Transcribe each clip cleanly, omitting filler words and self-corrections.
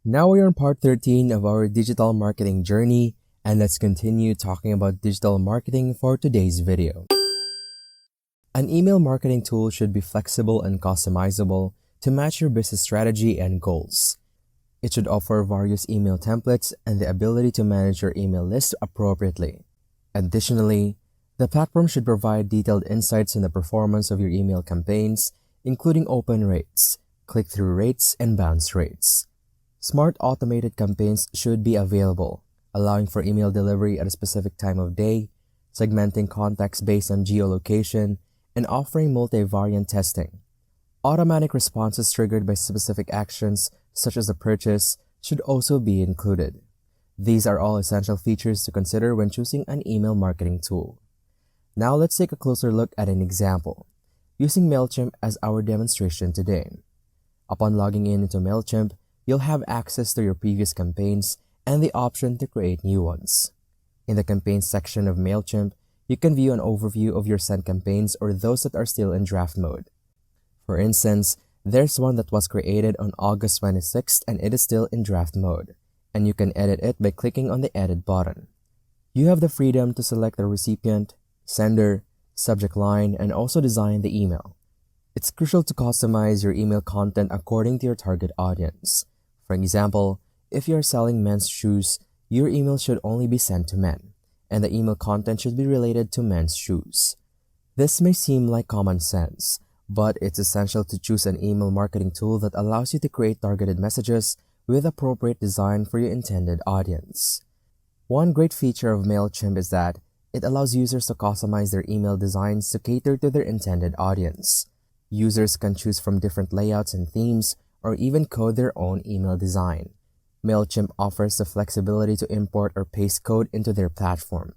Now we are on part 13 of our digital marketing journey, and let's continue talking about digital marketing for today's video. An email marketing tool should be flexible and customizable to match your business strategy and goals. It should offer various email templates and the ability to manage your email list appropriately. Additionally, the platform should provide detailed insights on the performance of your email campaigns, including open rates, click-through rates, and bounce rates. Smart automated campaigns should be available, allowing for email delivery at a specific time of day, segmenting contacts based on geolocation, and offering multivariant testing. Automatic responses triggered by specific actions, such as a purchase, should also be included. These are all essential features to consider when choosing an email marketing tool. Now let's take a closer look at an example, using Mailchimp as our demonstration today. Upon logging into Mailchimp, you'll have access to your previous campaigns and the option to create new ones. In the campaigns section of Mailchimp, you can view an overview of your sent campaigns or those that are still in draft mode. For instance, there's one that was created on August 26th and it is still in draft mode, and you can edit it by clicking on the Edit button. You have the freedom to select the recipient, sender, subject line, and also design the email. It's crucial to customize your email content according to your target audience. For example, if you are selling men's shoes, your email should only be sent to men, and the email content should be related to men's shoes. This may seem like common sense, but it's essential to choose an email marketing tool that allows you to create targeted messages with appropriate design for your intended audience. One great feature of Mailchimp is that it allows users to customize their email designs to cater to their intended audience. Users can choose from different layouts and themes, or even code their own email design. Mailchimp offers the flexibility to import or paste code into their platform.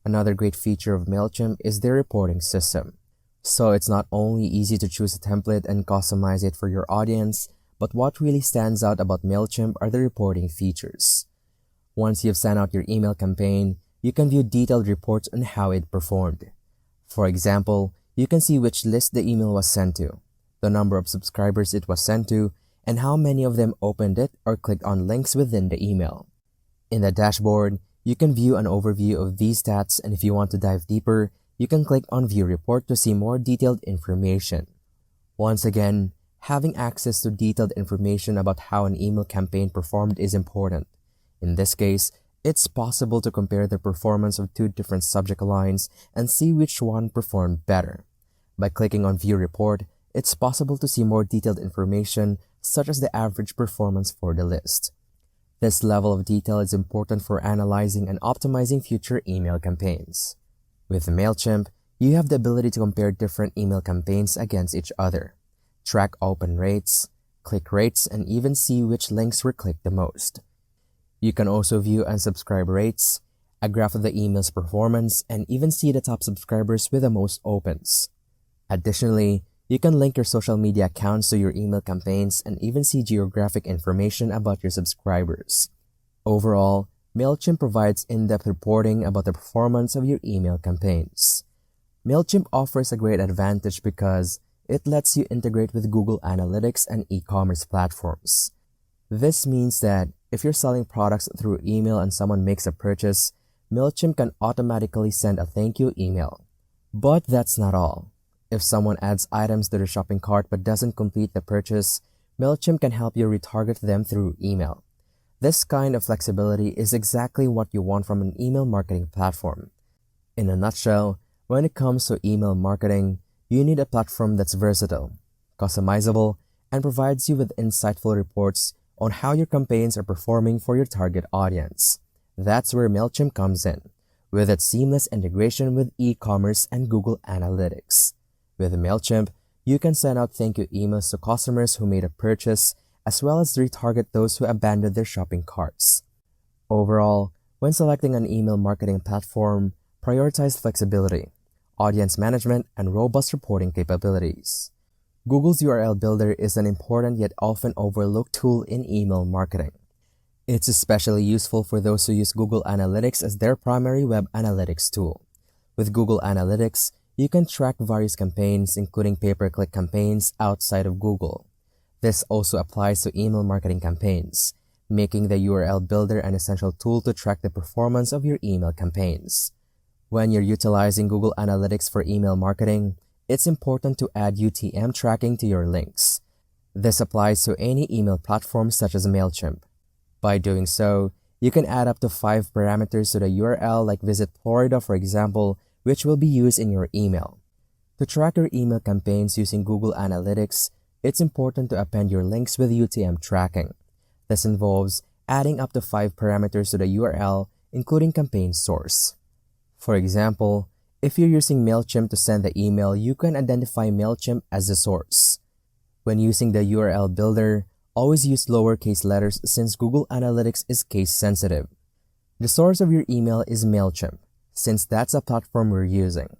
Another great feature of Mailchimp is their reporting system. So it's not only easy to choose a template and customize it for your audience, but what really stands out about Mailchimp are the reporting features. Once you've sent out your email campaign, you can view detailed reports on how it performed. For example, you can see which list the email was sent to, the number of subscribers it was sent to, and how many of them opened it or clicked on links within the email. In the dashboard, you can view an overview of these stats, and if you want to dive deeper, you can click on View Report to see more detailed information. Once again, having access to detailed information about how an email campaign performed is important. In this case, it's possible to compare the performance of two different subject lines and see which one performed better. By clicking on View Report, it's possible to see more detailed information, such as the average performance for the list. This level of detail is important for analyzing and optimizing future email campaigns. With Mailchimp, you have the ability to compare different email campaigns against each other, track open rates, click rates, and even see which links were clicked the most. You can also view unsubscribe rates, a graph of the email's performance, and even see the top subscribers with the most opens. Additionally, you can link your social media accounts to your email campaigns and even see geographic information about your subscribers. Overall, Mailchimp provides in-depth reporting about the performance of your email campaigns. Mailchimp offers a great advantage because it lets you integrate with Google Analytics and e-commerce platforms. This means that if you're selling products through email and someone makes a purchase, Mailchimp can automatically send a thank you email. But that's not all. If someone adds items to their shopping cart but doesn't complete the purchase, Mailchimp can help you retarget them through email. This kind of flexibility is exactly what you want from an email marketing platform. In a nutshell, when it comes to email marketing, you need a platform that's versatile, customizable, and provides you with insightful reports on how your campaigns are performing for your target audience. That's where Mailchimp comes in, with its seamless integration with e-commerce and Google Analytics. With Mailchimp, you can send out thank you emails to customers who made a purchase, as well as retarget those who abandoned their shopping carts. Overall, when selecting an email marketing platform, prioritize flexibility, audience management, and robust reporting capabilities. Google's URL Builder is an important yet often overlooked tool in email marketing. It's especially useful for those who use Google Analytics as their primary web analytics tool. With Google Analytics, you can track various campaigns, including pay-per-click campaigns outside of Google. This also applies to email marketing campaigns. making the URL builder an essential tool to track the performance of your email campaigns. When you're utilizing Google Analytics for email marketing, it's important to add UTM tracking to your links. This applies to any email platform such as Mailchimp. By doing so, you can add up to 5 parameters to the URL like Visit Florida, for example, which will be used in your email. To track your email campaigns using Google Analytics, it's important to append your links with UTM tracking. This involves adding up to 5 parameters to the URL, including campaign source. For example, if you're using Mailchimp to send the email, you can identify Mailchimp as the source. When using the URL builder, always use lowercase letters since Google Analytics is case sensitive. The source of your email is Mailchimp, since that's a platform we're using.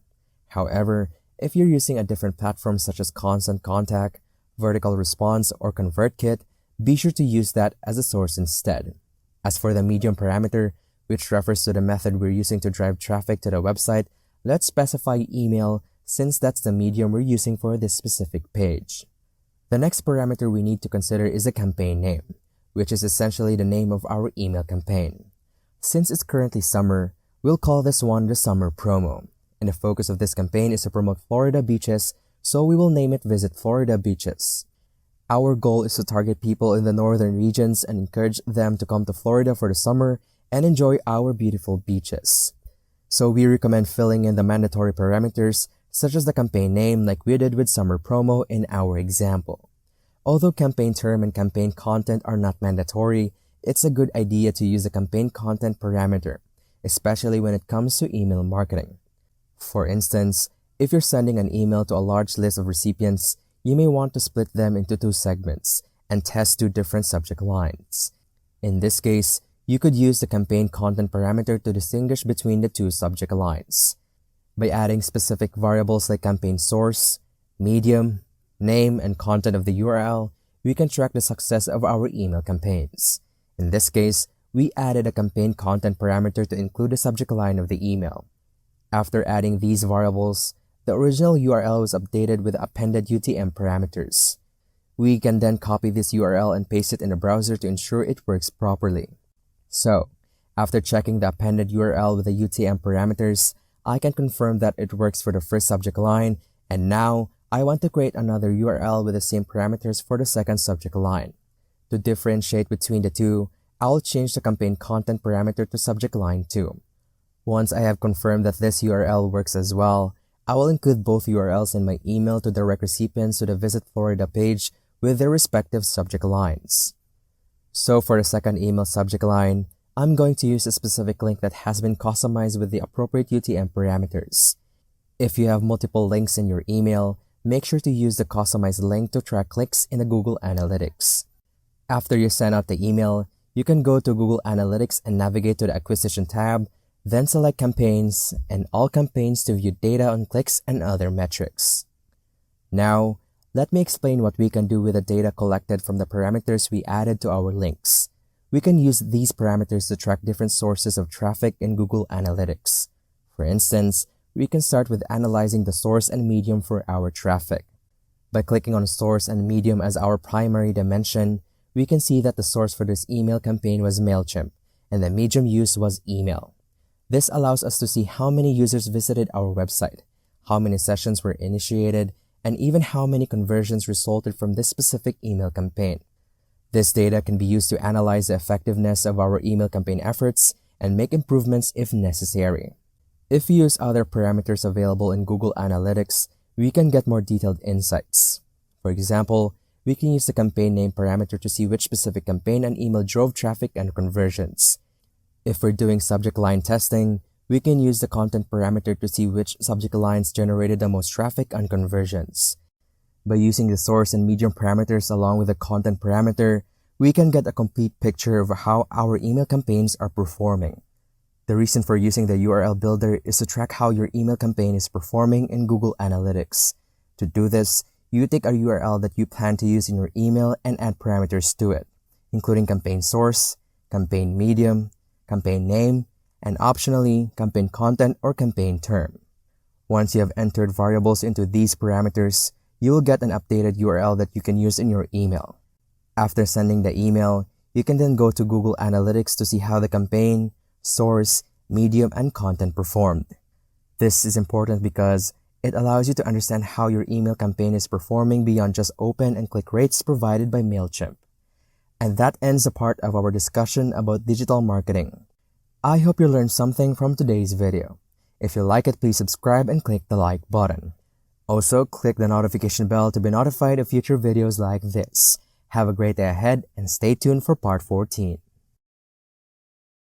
However, if you're using a different platform such as Constant Contact, Vertical Response, or ConvertKit, be sure to use that as a source instead. As for the medium parameter, which refers to the method we're using to drive traffic to the website, let's specify email since that's the medium we're using for this specific page. The next parameter we need to consider is the campaign name, which is essentially the name of our email campaign. Since it's currently summer, we'll call this one the summer promo, and the focus of this campaign is to promote Florida beaches, so we will name it Visit Florida Beaches. Our goal is to target people in the northern regions and encourage them to come to Florida for the summer and enjoy our beautiful beaches. So we recommend filling in the mandatory parameters such as the campaign name like we did with summer promo in our example. Although campaign term and campaign content are not mandatory, it's a good idea to use the campaign content parameter, especially when it comes to email marketing. For instance, if you're sending an email to a large list of recipients, you may want to split them into 2 segments and test 2 different subject lines. In this case, you could use the campaign content parameter to distinguish between the 2 subject lines. By adding specific variables like campaign source, medium, name, and content of the URL, we can track the success of our email campaigns. In this case, we added a campaign content parameter to include the subject line of the email. After adding these variables, the original URL was updated with appended UTM parameters. We can then copy this URL and paste it in the browser to ensure it works properly. So, after checking the appended URL with the UTM parameters, I can confirm that it works for the first subject line, and now I want to create another URL with the same parameters for the second subject line. To differentiate between the 2, I'll change the campaign content parameter to subject line 2. Once I have confirmed that this URL works as well, I will include both URLs in my email to direct recipients to the Visit Florida page with their respective subject lines. So for the second email subject line, I'm going to use a specific link that has been customized with the appropriate UTM parameters. If you have multiple links in your email, make sure to use the customized link to track clicks in the Google Analytics. After you send out the email, you can go to Google Analytics and navigate to the Acquisition tab, then select Campaigns and All Campaigns to view data on clicks and other metrics. Now, let me explain what we can do with the data collected from the parameters we added to our links. We can use these parameters to track different sources of traffic in Google Analytics. For instance, we can start with analyzing the source and medium for our traffic. By clicking on source and medium as our primary dimension, we can see that the source for this email campaign was Mailchimp, and the medium used was email. This allows us to see how many users visited our website, how many sessions were initiated, and even how many conversions resulted from this specific email campaign. This data can be used to analyze the effectiveness of our email campaign efforts and make improvements if necessary. If we use other parameters available in Google Analytics, we can get more detailed insights. For example, we can use the campaign name parameter to see which specific campaign and email drove traffic and conversions. If we're doing subject line testing, we can use the content parameter to see which subject lines generated the most traffic and conversions. By using the source and medium parameters along with the content parameter, we can get a complete picture of how our email campaigns are performing. The reason for using the URL builder is to track how your email campaign is performing in Google Analytics. To do this, you take a URL that you plan to use in your email and add parameters to it, including campaign source, campaign medium, campaign name, and optionally, campaign content or campaign term. Once you have entered variables into these parameters, you will get an updated URL that you can use in your email. After sending the email, You can then go to Google Analytics to see how the campaign, source, medium, and content performed. This is important because it allows you to understand how your email campaign is performing beyond just open and click rates provided by Mailchimp. And that ends a part of our discussion about digital marketing. I hope you learned something from today's video. If you like it, please subscribe and click the like button. Also, click the notification bell to be notified of future videos like this. Have a great day ahead and stay tuned for part 14.